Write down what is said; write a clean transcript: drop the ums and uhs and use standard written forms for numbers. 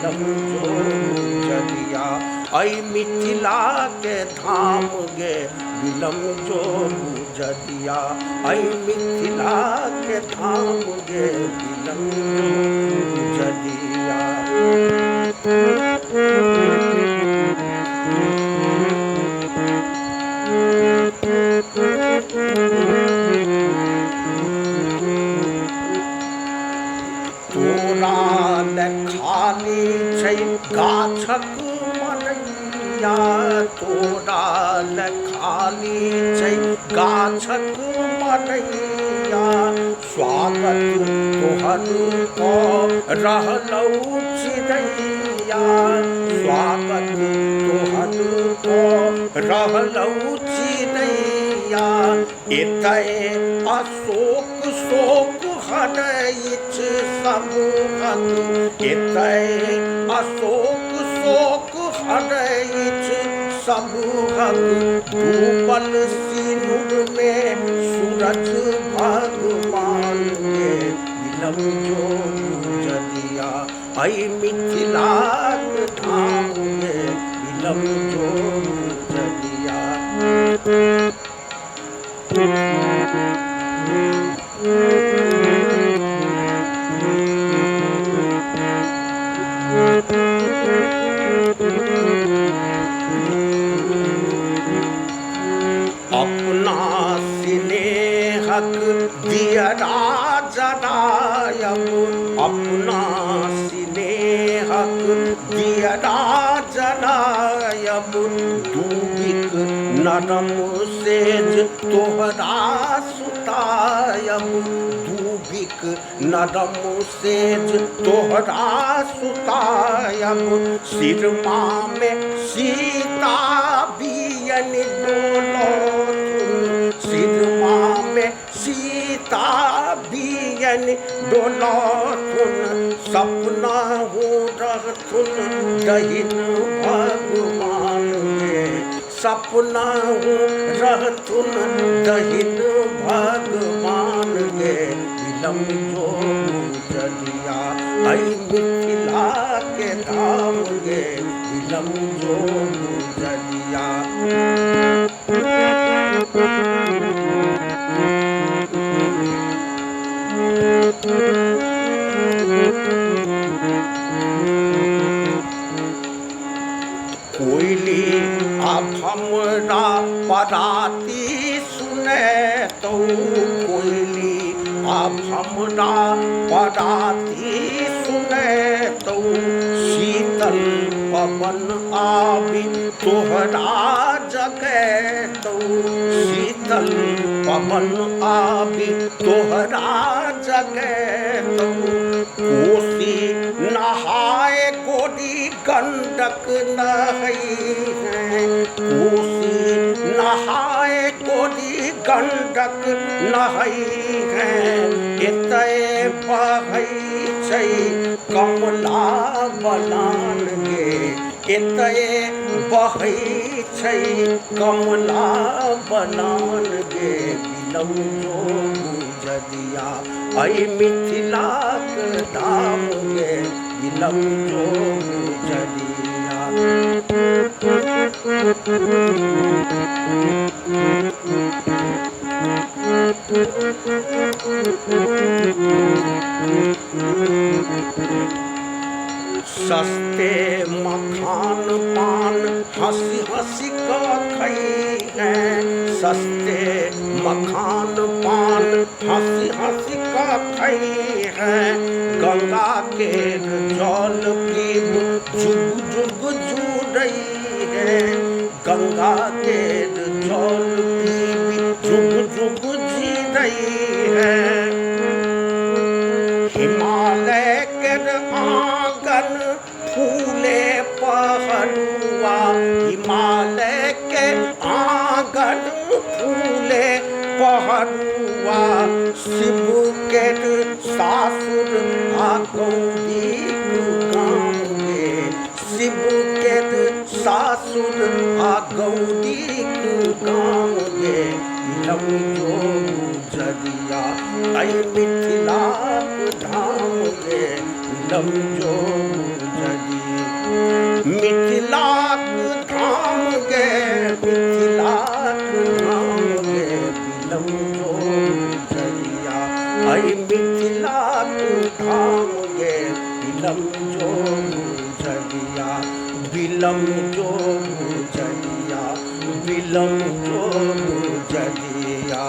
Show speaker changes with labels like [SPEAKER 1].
[SPEAKER 1] बिलम जो जदिया आई मिथिला के धाम गे बिलम जो जदिया आई मिथिला के धाम गे बिलम जो जदिया तोरा खाली छै गाछक मनैया तोरा खाली छै गाछक मनैया स्वागत तोहर कऽ रहलौ चिड़ैया स्वागत तोहर कऽ रहलौ चिड़ैया एतय अशोक शोक हरैछ समूहक एतय अशोक शोक हरैछ समूहक डूबल सिनुर में सूरज भगवान के बिलम जो जदिया आई मिथिलाक धाम में बिलम जो जदिया अपना स्नेहक दियरा जरायब अपना स्नेहक दियरा जरायब दूबिक नरम सेज तोहरा सुतायब दूबिक नरम सेज तोहरा सुतायब सिरमा में सीता बियन डोलथुन सिरमा में सीता बियन डोलथुन सपना हो रहथुन दहिन भगवान के सपना हो रहथुन दहिन भगवान के बिलम जो जदिया आई मिथिला के धाम गे बिलम जो जदिया कोयली अब हमरा पराती सुने तो कोयली अब हमरा पराती सुने तो शीतल पवन आबी तोहरा जगह तो शीतल पवन आबी तोहरा जगह तो कोसी नहाए गोरी गंडक नहई है कोसी नहाए गोरी गंडक नहई है एतय बहै छै कमला बलान गे एतय बहै छै कमला बलान गे बिलम जो जदिया आई मिथिलाक धाम गे बिलम जो जदिया सस्ते मखान पान हंसी हंसी का खाई है सस्ते मखान पान हंसी हंसी का खाई है गंगा के जल पीब जुग जुग जुड़ई है गंगा के जल पीब जुग जुग जी है हिमालय के आंगन फूले पहलुआ हिमालय के आंगन फूले पहलुआ शिव के सासुर आ गौरी गाँव में शिव के सासुर आ गौरी गाँव में बिलम जो जदिया आई मिथिला धाम गे बिलम जो जदी मिथिला धाम गे मिथिला धाम गे बिलम जो जदिया आई मिथिला धाम गे बिलम जो जदिया बिलम जो जदिया बिलम जो जदिया